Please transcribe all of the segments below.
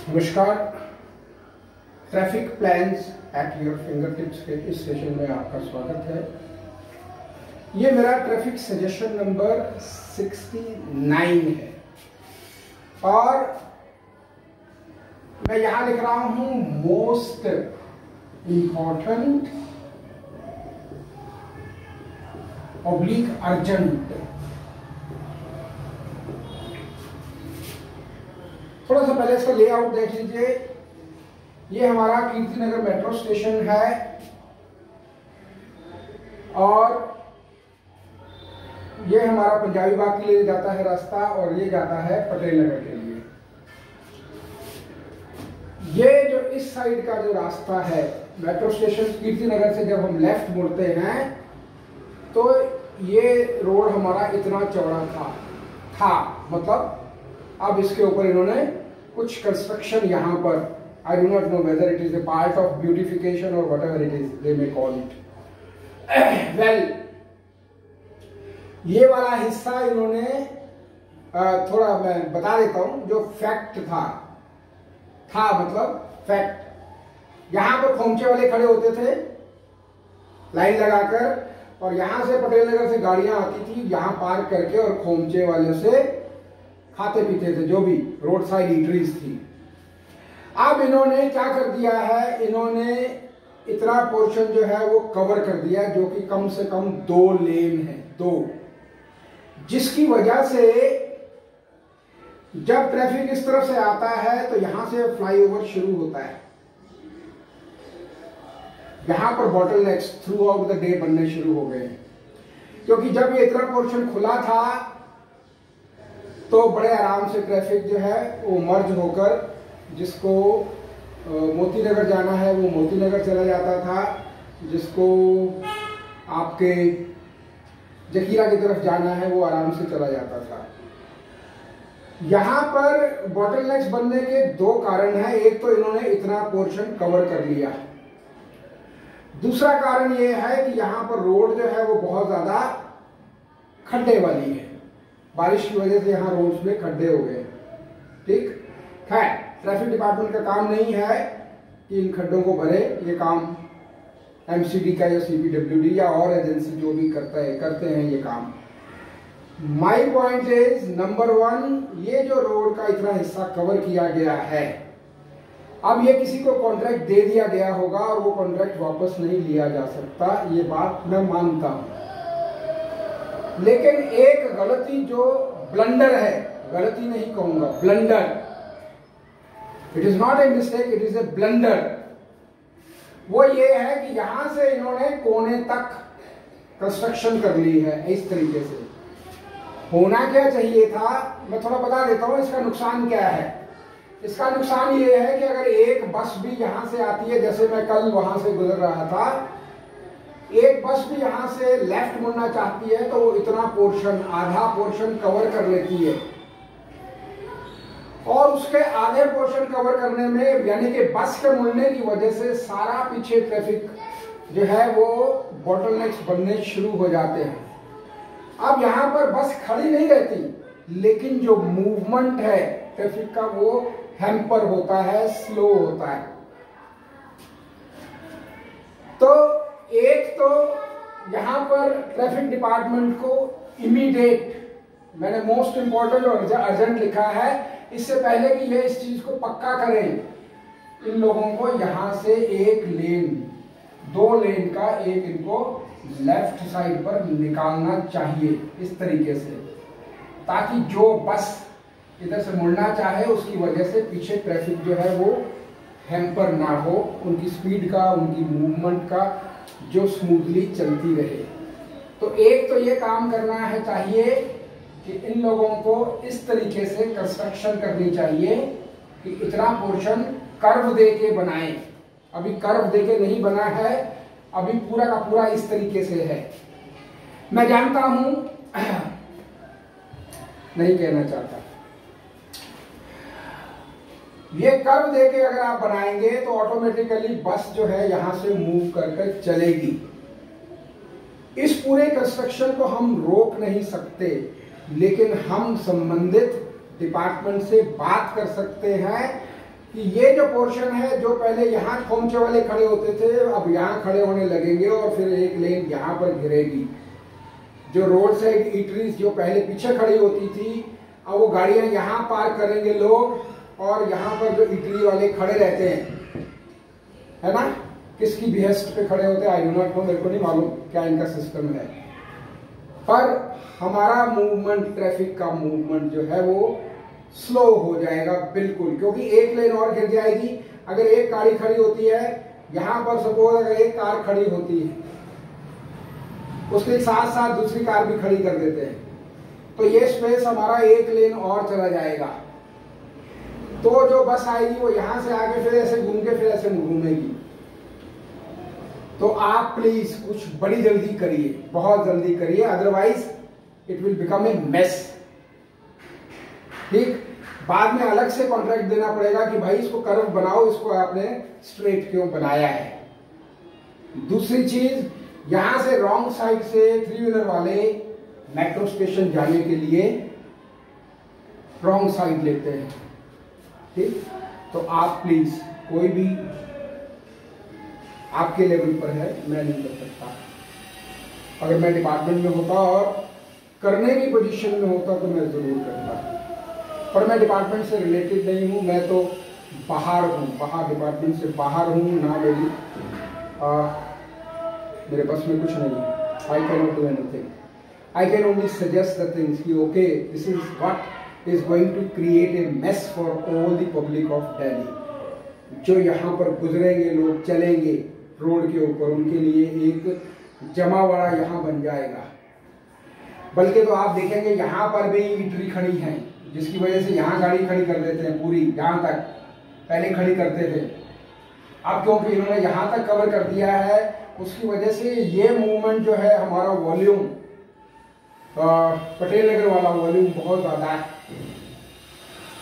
नमस्कार। Traffic plans at your finger tips के इस सेशन में आपका स्वागत है। ये मेरा ट्रैफिक सजेशन नंबर 69 है और मैं यहां लिख रहा हूं मोस्ट इंपॉर्टेंट ऑब्लिक अर्जेंट। थोड़ा सा पहले इसका लेआउट देख लीजिए। ये हमारा कीर्तिनगर मेट्रो स्टेशन है और ये हमारा पंजाबी बाग के लिए जाता है रास्ता और ये जाता है पटेल नगर के लिए। ये जो इस साइड का जो रास्ता है मेट्रो स्टेशन कीर्तिनगर से जब हम लेफ्ट मुड़ते हैं तो ये रोड हमारा इतना चौड़ा था मतलब अब इसके ऊपर इन्होंने कुछ कंस्ट्रक्शन यहाँ पर, I do not know whether it is a part of beautification और whatever it is they may call it. Well, ये वाला हिस्सा इन्होंने थोड़ा मैं बता देता हूं जो फैक्ट था मतलब फैक्ट। यहां पर खोमचे वाले खड़े होते थे लाइन लगाकर और यहां से पटेल नगर से गाड़ियां आती थी, यहां पार्क करके और खोमचे वाले से खाते पीते थे, जो भी रोड साइड ईटरीज थी। अब इन्होंने क्या कर दिया है, इन्होंने इतना पोर्शन जो है वो कवर कर दिया जो कि कम से कम 2 लेन है, 2, जिसकी वजह से जब ट्रैफिक इस तरफ से आता है तो यहां से फ्लाईओवर शुरू होता है। यहां पर bottlenecks through out the day बनने शुरू हो गए क्योंकि जब ये इतना पोर्शन खुला था तो बड़े आराम से ट्रैफिक जो है वो मर्ज होकर जिसको मोती नगर जाना है वो मोती नगर चला जाता था, जिसको आपके जखीरा की तरफ जाना है वो आराम से चला जाता था। यहां पर बॉटलनेक्स बनने के 2 कारण हैं। एक तो इन्होंने इतना पोर्शन कवर कर लिया, दूसरा कारण ये है कि यहां पर रोड जो है वो बहुत ज्यादा खड्डे वाली है। बारिश की वजह से यहाँ रोड्स में खड्डे हो गए। ठीक है, ट्रैफिक डिपार्टमेंट का काम नहीं है कि इन खड्डों को भरे, ये काम एमसीडी का या सीपीडब्ल्यूडी या और एजेंसी जो भी करते हैं ये काम। माय पॉइंट इज नंबर 1, ये जो रोड का इतना हिस्सा कवर किया गया है, अब ये किसी को कॉन्ट्रैक्ट दे दिया गया होगा और वो कॉन्ट्रैक्ट वापस नहीं लिया जा सकता, ये बात मैं मानता हूं। लेकिन एक गलती जो ब्लंडर है, गलती नहीं कहूंगा, blunder, it is not a mistake, it is A blunder, वो ये है कि यहां से इन्होंने कोने तक कंस्ट्रक्शन कर ली है। इस तरीके से होना क्या चाहिए था, मैं थोड़ा बता देता हूं इसका नुकसान क्या है। इसका नुकसान ये है कि अगर एक बस भी यहां से आती है, जैसे मैं कल वहां से गुजर रहा था, एक बस भी यहां से लेफ्ट मुड़ना चाहती है तो वो इतना पोर्शन, आधा पोर्शन कवर कर लेती है और उसके आधे पोर्शन कवर करने में यानी कि बस के मुड़ने की वजह से सारा पीछे ट्रैफिक जो है वो बॉटलनेक्स बनने शुरू हो जाते हैं। अब यहां पर बस खड़ी नहीं रहती, लेकिन जो मूवमेंट है ट्रैफिक का वो हैम्पर होता है, स्लो होता है। तो एक तो यहां पर ट्रैफिक डिपार्टमेंट को इमीडिएट, मैंने मोस्ट इंपॉर्टेंट और अर्जेंट लिखा है, इससे पहले कि ये इस चीज को पक्का करें, इन लोगों को यहां से एक लेन, 2 लेन का एक इनको लेफ्ट साइड पर निकालना चाहिए इस तरीके से, ताकि जो बस इधर से मुड़ना चाहे उसकी वजह से पीछे ट्रैफिक जो है वो हैम्पर ना हो, उनकी स्पीड का, उनकी मूवमेंट का जो स्मूथली चलती रहे। तो एक तो ये काम करना है चाहिए कि इन लोगों को इस तरीके से कंस्ट्रक्शन करनी चाहिए कि इतना पोर्शन कर्व दे के बनाएं। अभी कर्व दे के नहीं बना है, अभी पूरा का पूरा इस तरीके से है। मैं जानता हूं नहीं कहना चाहता, ये कर्व देके अगर आप बनाएंगे तो ऑटोमेटिकली बस जो है यहां से मूव करके चलेगी। इस पूरे कंस्ट्रक्शन को हम रोक नहीं सकते, लेकिन हम संबंधित डिपार्टमेंट से बात कर सकते हैं कि ये जो पोर्शन है, जो पहले यहाँ खोमचे वाले खड़े होते थे, अब यहाँ खड़े होने लगेंगे और फिर एक लेन यहाँ पर घिरेगी। जो रोड साइड ईटरीज जो पहले पीछे खड़ी होती थी, अब वो गाड़ियां यहाँ पार्क करेंगे लोग, और यहाँ पर जो ईटरी वाले खड़े रहते हैं, है ना, किसकी बिहेस्ट पे खड़े होते हैं आई डू नॉट नो, मेरे को नहीं मालूम क्या इनका सिस्टम है, पर हमारा मूवमेंट, ट्रैफिक का मूवमेंट जो है वो स्लो हो जाएगा बिल्कुल, क्योंकि एक लेन और गिर जाएगी। अगर एक गाड़ी खड़ी होती है यहाँ पर, सपोज अगर एक कार खड़ी होती है, उसके साथ साथ दूसरी कार भी खड़ी कर देते हैं, तो ये स्पेस हमारा एक लेन और चला जाएगा। तो जो बस आएगी वो यहां से आके फिर ऐसे घूम के फिर ऐसे घूमेगी। तो आप प्लीज कुछ बड़ी जल्दी करिए, बहुत जल्दी करिए, otherwise it will become a mess. ठीक, बाद में अलग से कॉन्ट्रैक्ट देना पड़ेगा कि भाई इसको कर्व बनाओ, इसको आपने स्ट्रेट क्यों बनाया है। दूसरी चीज, यहां से रॉन्ग साइड से 3 व्हीलर वाले मेट्रो स्टेशन जाने के लिए रॉन्ग साइड लेते हैं। ठीक, तो आप प्लीज, कोई भी आपके लेवल पर है, मैं नहीं कर सकता। अगर मैं डिपार्टमेंट में होता और करने की पोजीशन में होता तो मैं जरूर करता, पर मैं डिपार्टमेंट से रिलेटेड नहीं हूं, मैं तो बाहर हूं, बाहर डिपार्टमेंट से बाहर हूं ना। मेरे बस में कुछ नहीं है। I can not do anything, I can only suggest the things कि okay this is what is going to create a mess for all the public of Delhi. जो यहाँ पर गुजरेंगे लोग, चलेंगे रोड के ऊपर, उनके लिए एक जमावड़ा यहाँ बन जाएगा। बल्कि तो आप देखेंगे यहाँ पर भी ईटरी खड़ी हैं, जिसकी वजह से यहाँ गाड़ी खड़ी कर देते हैं पूरी, यहाँ तक पहले खड़ी करते थे, अब क्योंकि इन्होंने यहाँ तक कवर कर दिया है, उसकी वजह से ये मूवमेंट जो है हमारा वॉल्यूम, पटेल नगर वाला वॉल्यूम बहुत ज़्यादा है,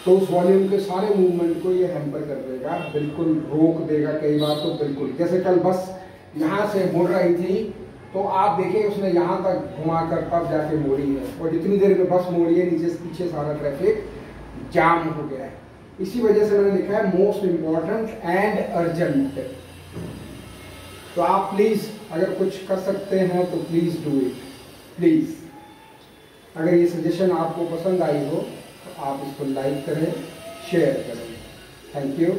तो उस वॉल्यूम के सारे मूवमेंट को ये हैम्पर कर देगा, बिल्कुल रोक देगा। कई बार तो बिल्कुल, जैसे कल बस यहाँ से मुड़ रही थी तो आप देखिए उसने यहाँ तक घुमाकर तब जाके मोड़ी है, और जितनी देर में बस मोड़ी है नीचे से पीछे सारा ट्रैफिक जाम हो गया है। इसी वजह से मैंने लिखा है मोस्ट इम्पॉर्टेंट एंड अर्जेंट। तो आप प्लीज अगर कुछ कर सकते हैं तो प्लीज डू इट, प्लीज। अगर ये सजेशन आपको पसंद आई हो तो आप इसको लाइक करें, शेयर करें। Thank you.